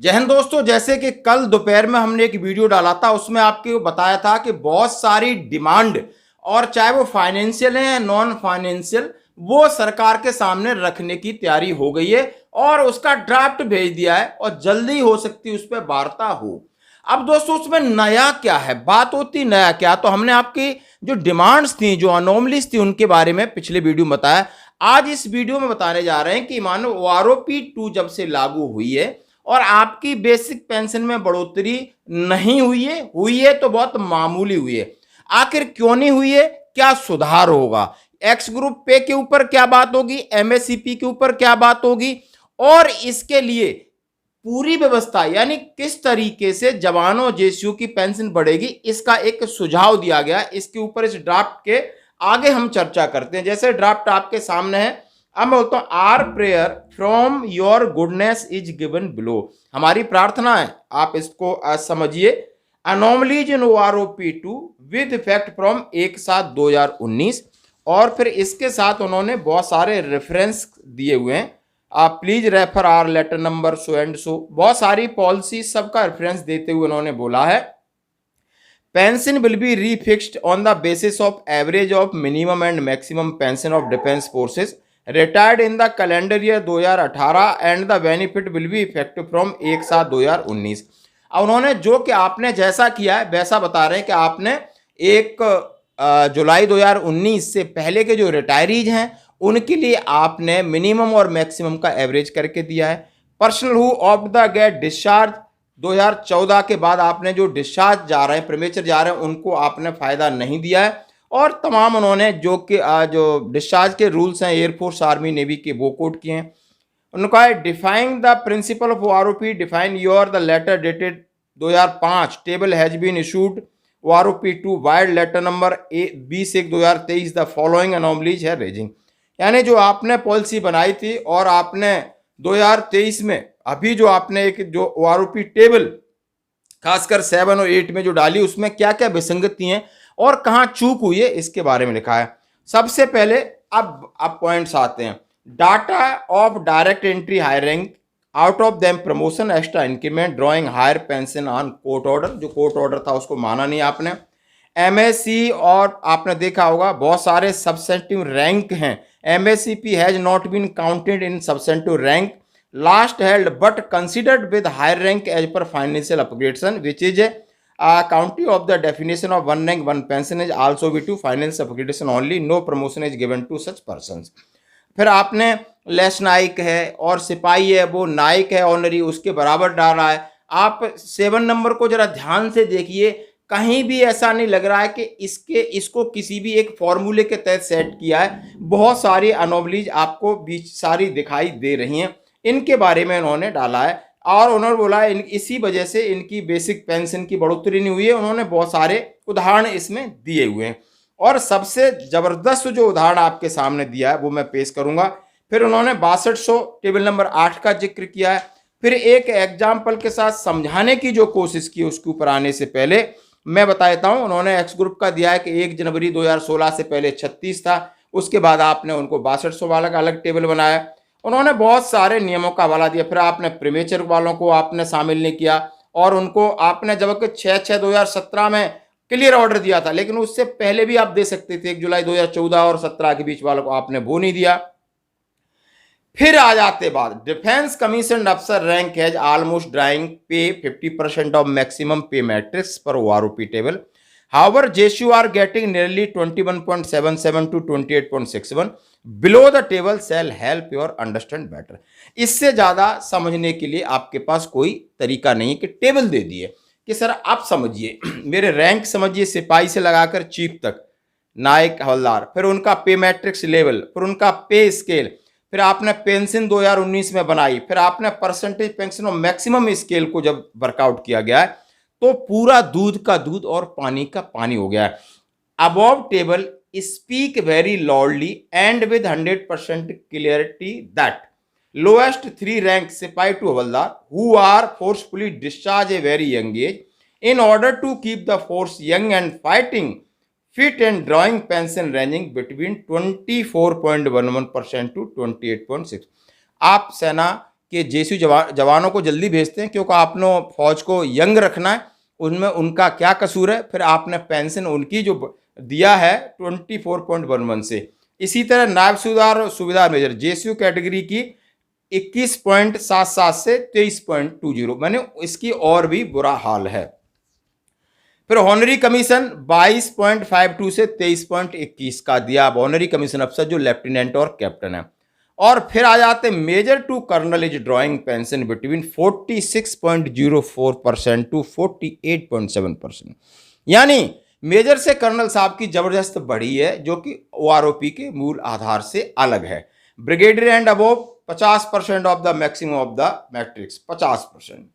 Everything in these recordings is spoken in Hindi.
जय हिंद दोस्तों। जैसे कि कल दोपहर में हमने एक वीडियो डाला था, उसमें आपको बताया था कि बहुत सारी डिमांड और चाहे वो फाइनेंशियल है या नॉन फाइनेंशियल, वो सरकार के सामने रखने की तैयारी हो गई है और उसका ड्राफ्ट भेज दिया है और जल्दी हो सकती है उस पर वार्ता हो। अब दोस्तों उसमें नया क्या है, बात होती नया क्या, तो हमने आपकी जो डिमांड्स थी, जो अनोमलीज थी, उनके बारे में पिछले वीडियो में बताया। आज इस वीडियो में बताने जा रहे हैं कि मानो आरओपी 2 जब से लागू हुई है और आपकी बेसिक पेंशन में बढ़ोतरी नहीं हुई है तो बहुत मामूली हुई है। आखिर क्यों नहीं हुई है, क्या सुधार होगा, एक्स ग्रुप पे के ऊपर क्या बात होगी, एमएससीपी के ऊपर क्या बात होगी, और इसके लिए पूरी व्यवस्था यानी किस तरीके से जवानों जेसीयू की पेंशन बढ़ेगी, इसका एक सुझाव दिया गया। इसके ऊपर इस ड्राफ्ट के आगे हम चर्चा करते हैं। जैसे ड्राफ्ट आपके सामने है, अब मैं बोलता हूं our prayer from your goodness is given below. हमारी प्रार्थना है, आप इसको समझिए। Anomalies in OROP2 with effect from 1/7/2019। और फिर इसके साथ उन्होंने बहुत सारे रेफरेंस दिए हुए हैं। आप please refer our letter number so and so, बहुत सारी पॉलिसी सबका रेफरेंस देते हुए उन्होंने बोला है pension will be refixed on the basis of average of minimum and maximum pension of defence forces retired in the calendar year 2018 and the benefit will be effective from 1/7/2019। अब उन्होंने जो कि आपने जैसा किया है वैसा बता रहे हैं कि आपने 1 जुलाई 2019 से पहले के जो रिटायरीज हैं उनके लिए आपने मिनिमम और मैक्सिमम का एवरेज करके दिया है। Personnel who opt the get discharge 2014 के बाद आपने जो डिस्चार्ज जा रहे हैं, प्रीमेचर जा रहे हैं, उनको आपने फायदा नहीं दिया है। और तमाम उन्होंने जो कि जो डिस्चार्ज के रूल्स हैं एयरफोर्स आर्मी नेवी के वो कोट किए हैं। उनका है defying the principle of OROP define your the letter dated 2005 table has been issued OROP2 vide letter number 20/1/2023 the following anomalies है रेजिंग। यानी जो आपने पॉलिसी बनाई थी और आपने 2023 में अभी जो आपने एक जो OROP टेबल खासकर 7 और 8 में जो डाली, उसमें क्या क्या विसंगति हैं और कहां चूक हुई है, इसके बारे में लिखा है। सबसे पहले अब पॉइंट्स आते हैं। Data of direct entry higher rank out of them promotion extra increment drawing higher pension on court order, जो कोर्ट ऑर्डर था उसको माना नहीं आपने। एमएससी और आपने देखा होगा बहुत सारे सब्सेंटिव रैंक हैं। MSCP has not been counted in substantive rank last held but considered with higher rank as per financial upgradation which is a county of the definition of one rank one pension is also be to financial upgradation only, no promotion is given to such persons। फिर आपने लेस नाइक है और सिपाही है वो नाइक है ऑनरी, उसके बराबर डाल रहा है। आप 7 नंबर को जरा ध्यान से देखिए, कहीं भी ऐसा नहीं लग रहा है कि इसको किसी भी एक फॉर्मूले के तहत सेट किया है। बहुत सारी अनोमलीज आपको बीच सारी दिखाई दे रही हैं, इनके बारे में उन्होंने डाला है। और उन्होंने बोला है इसी वजह से इनकी बेसिक पेंशन की बढ़ोतरी नहीं हुई है। उन्होंने बहुत सारे उदाहरण इसमें दिए हुए हैं और सबसे जबरदस्त जो उदाहरण आपके सामने दिया है वो मैं पेश करूंगा। फिर उन्होंने 6200 टेबल नंबर 8 का जिक्र किया है। फिर एक एग्जाम्पल के साथ समझाने की जो कोशिश की, उसके ऊपर आने से पहले मैं बता देता हूं। उन्होंने एक्स ग्रुप का दिया है कि 1 जनवरी 2016 से पहले 36 था, उसके बाद आपने उनको 6200 वाला का अलग टेबल बनाया। उन्होंने बहुत सारे नियमों का हवाला दिया। फिर आपने प्रीमेचर वालों को आपने शामिल नहीं किया और उनको आपने जबकि 6/6/2017 में क्लियर ऑर्डर दिया था, लेकिन उससे पहले भी आप दे सकते थे। 1 जुलाई 2014 और 17 के बीच वालों को आपने वो नहीं दिया। फिर आ जाते बाद डिफेंस कमीशन अफसर रैंक हैज ऑलमोस्ट ड्राइंग पे 50% ऑफ मैक्सिमम पे मैट्रिक्स पर OROP table. However, JSU are getting nearly 21.77 to 28.61 below the table shall help your understand better। इससे ज़्यादा समझने के लिए आपके पास कोई तरीका नहीं कि टेबल दे दिए कि सर आप समझिए, मेरे रैंक समझिए, सिपाही से लगाकर चीफ तक, नायक हवलदार, फिर उनका पे मैट्रिक्स लेवल, फिर उनका पे स्केल, फिर आपने पेंशन 2019 में बनाई, फिर आपने परसेंटेज पेंशन और मैक्सिमम स्केल को जब वर्कआउट किया गया है तो पूरा दूध का दूध और पानी का पानी हो गया है। Above table speak very loudly and with 100% clarity that lowest 3 rank सिपाही टू हवलदार who are forcefully discharge a very young age in order to keep the force young and fighting fit and drawing pension ranging between 24.11% to 28.6। आप सेना कि जेएसयू जवानों को जल्दी भेजते हैं क्योंकि आपने फौज को यंग रखना है, उनमें उनका क्या कसूर है। फिर आपने पेंशन उनकी जो दिया है 24.11 से। इसी तरह नायब सूबेदार और सूबेदार मेजर जेएसयू कैटेगरी की 21.77 से 23.20, मैंने इसकी और भी बुरा हाल है। फिर ऑनरी कमीशन 22.52 से 23.21 का दिया अब ऑनरी कमीशन अफसर जो लेफ्टिनेंट और कैप्टन है। और फिर आ जाते major to colonel is drawing pension between 46.04% to 48.7%, यानी मेजर से कर्नल साहब की जबरदस्त बढ़ी है जो कि ओआरओपी के मूल आधार से अलग है। Brigadier and above 50% of the maximum of the matrix 50%।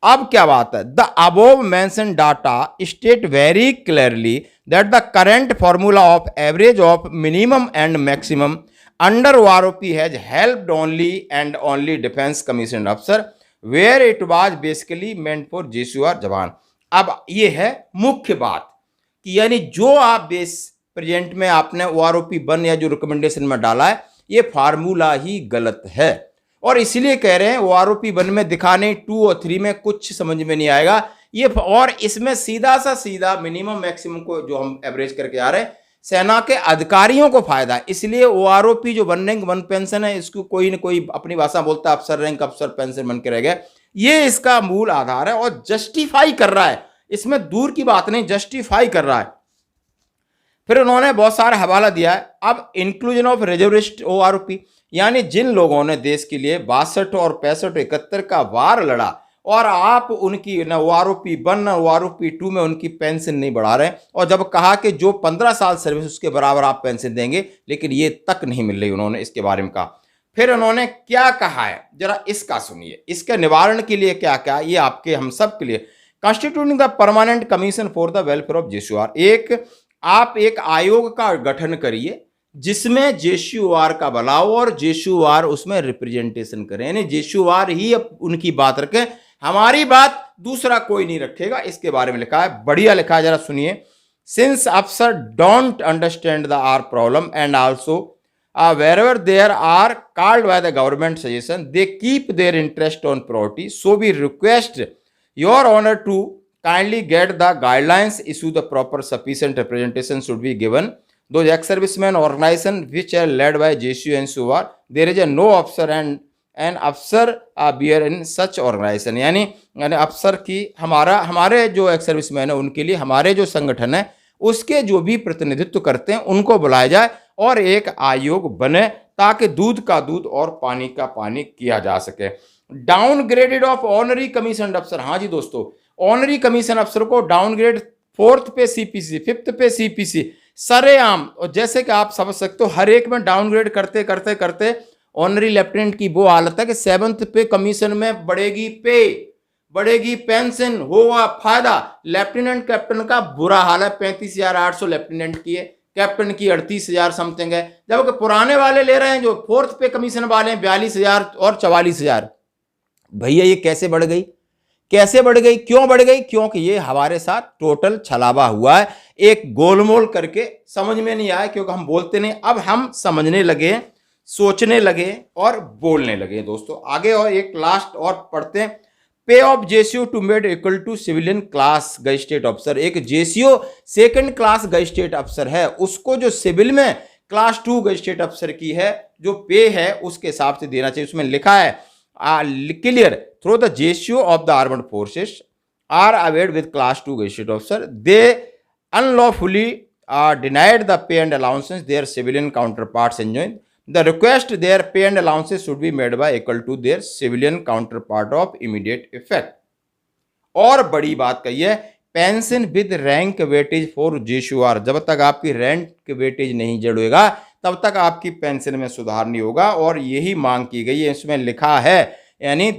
अब क्या बात है, the above mention data state very clearly that the current formula of average of minimum and maximum under OROP has helped only and only defence commission अफसर where it was basically meant for JSUR जवान। अब ये है मुख्य बात कि यानी जो आप बेस प्रेजेंट में आपने ओआरओपी 1 या जो रिकमेंडेशन में डाला है ये फार्मूला ही गलत है, और इसीलिए कह रहे हैं ओआरओपी 1 में दिखाने 2 और 3 में कुछ समझ में नहीं आएगा ये, और इसमें सीधा मिनिमम मैक्सिमम को जो हम एवरेज करके आ रहे हैं सेना के अधिकारियों को फायदा है। इसलिए ओआरओपी जो 1 रैंक 1 पेंशन है इसको कोई न कोई अपनी भाषा बोलता है अफसर रैंक अफसर पेंशन बन के रह गया, ये इसका मूल आधार है और जस्टिफाई कर रहा है, इसमें दूर की बात नहीं, जस्टिफाई कर रहा है। फिर उन्होंने बहुत सारा हवाला दिया है। अब इंक्लूजन ऑफ रिजर्विस्ट ओआरओपी, यानी जिन लोगों ने देश के लिए 62 और 65 71 का वार लड़ा और आप उनकी न ओआरओपी 1 न ओआरओपी 2 में उनकी पेंशन नहीं बढ़ा रहे, और जब कहा कि जो 15 साल सर्विस उसके बराबर आप पेंशन देंगे, लेकिन ये तक नहीं मिल रही, उन्होंने इसके बारे में कहा। फिर उन्होंने क्या कहा है जरा इसका सुनिए, इसके निवारण के लिए क्या क्या, ये आपके हम सब के लिए। Constituting the permanent commission for the welfare of JSUR, आप एक आयोग का गठन करिए जिसमें जेएसयूआर का बुलाओ और जेएसयूआर उसमें रिप्रेजेंटेशन करें, यानी जेएसयूआर ही अब उनकी बात रखें, हमारी बात दूसरा कोई नहीं रखेगा। इसके बारे में लिखा है, बढ़िया लिखा है, जरा सुनिए। सिंस अफसर don't understand the our problem and also wherever there are called by the government suggestion they keep their interest on priority, so we request your honor to kindly get the guidelines, issue the proper sufficient representation should be given those ex-servicemen organization which are led by JSU and SUAR, there is a no officer and an officer bear in such organization, यानी अफसर की हमारे जो एक्स सर्विसमैन है उनके लिए हमारे जो संगठन है उसके जो भी प्रतिनिधित्व करते हैं उनको बुलाया जाए और एक आयोग बने ताकि दूध का दूध और पानी का पानी किया जा सके। डाउनग्रेडेड ऑफ ऑनरी कमीशन अफसर, हाँ जी दोस्तों, ऑनरी कमीशन अफसर को डाउनग्रेड 4th पे सीपीसी 5th पे सीपीसी सरेआम, और जैसे कि आप समझ सकते हो हर एक में डाउनग्रेड करते करते करते ऑनरी लेफ्टिनेंट की वो हालत है कि 7th पे कमीशन में बढ़ेगी पे, बढ़ेगी पेंशन, होगा फायदा। लेफ्टिनेंट कैप्टन का बुरा हाल है, 35,800 लेफ्टिनेंट की है, कैप्टन की 38,000 समथिंग है, जबकि पुराने वाले ले रहे हैं जो 4th पे कमीशन वाले हैं 42,000 और 44,000। भैया ये कैसे बढ़ गई, कैसे बढ़ गई, क्यों बढ़ गई? क्योंकि ये हमारे साथ टोटल छलावा हुआ है, एक गोलमोल करके समझ में नहीं आया, क्योंकि हम बोलते नहीं, अब हम समझने लगे, सोचने लगे और बोलने लगे। दोस्तों आगे और एक लास्ट और पढ़ते हैं। Pay of JCO to made equal to civilian class gazetted अफसर, एक जेसीओ 2nd क्लास गजिस्ट्रेट अफसर है, उसको जो सिविल में क्लास 2 गजिस्ट्रेट अफसर की है जो पे है उसके हिसाब से देना चाहिए। उसमें लिखा है clear through the JCO of the armed forces are aware with class 2 gazetted अफसर they unlawfully denied the pay and allowances their civilian counterparts enjoy the request their pay and allowances should be made by equal to their civilian counterpart of immediate effect। और बड़ी बात कही है, pension with rank weightage for JSUR, जब तक आपकी रैंक वेटेज नहीं जुड़ेगा तब तक आपकी पेंशन में सुधार नहीं होगा, और यही मांग की गई है। इसमें लिखा है, यानी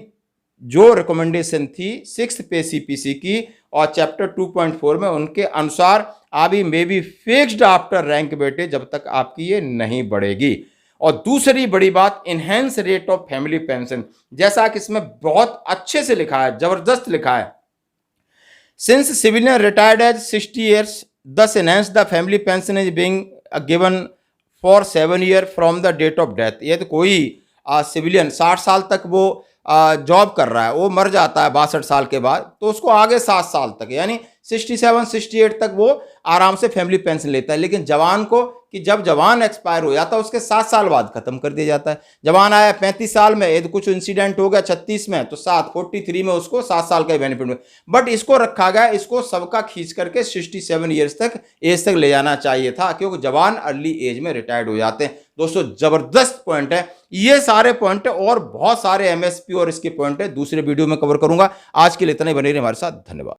जो रिकमेंडेशन थी 6th पे सीपीसी की और चैप्टर 2.4 में उनके अनुसार अभी may be fixed after rank weightage, जब तक आपकी ये नहीं बढ़ेगी। और दूसरी बड़ी बात, enhance rate of family pension, जैसा कि इसमें बहुत अच्छे से लिखा है, जबरदस्त लिखा है, since civilian retired age 60 years thus enhance the family pension is being given for 7 years from the date of death। ये तो कोई सिविलियन 60 साल तक वो जॉब कर रहा है, वो मर जाता है 62 साल के बाद, तो उसको आगे 7 साल तक यानी 67 68 तक वो आराम से फैमिली पेंशन लेता है। लेकिन जवान को कि जब जवान एक्सपायर हो जाता है उसके 7 साल बाद खत्म कर दिया जाता है। जवान आया 35 साल में, यदि कुछ इंसिडेंट हो गया 36 में, तो 43 में उसको 7 साल का बेनिफिट में। बट इसको रखा गया, इसको सबका खींच करके 67 ईयर्स तक एज तक ले जाना चाहिए था, क्योंकि जवान अर्ली एज में रिटायर्ड हो जाते हैं। दोस्तों जबरदस्त पॉइंट है, ये सारे पॉइंट है और बहुत सारे एमएसपी और इसके पॉइंट है दूसरे वीडियो में कवर करूंगा। आज के लिए इतना ही, बने रहिए हमारे साथ, धन्यवाद।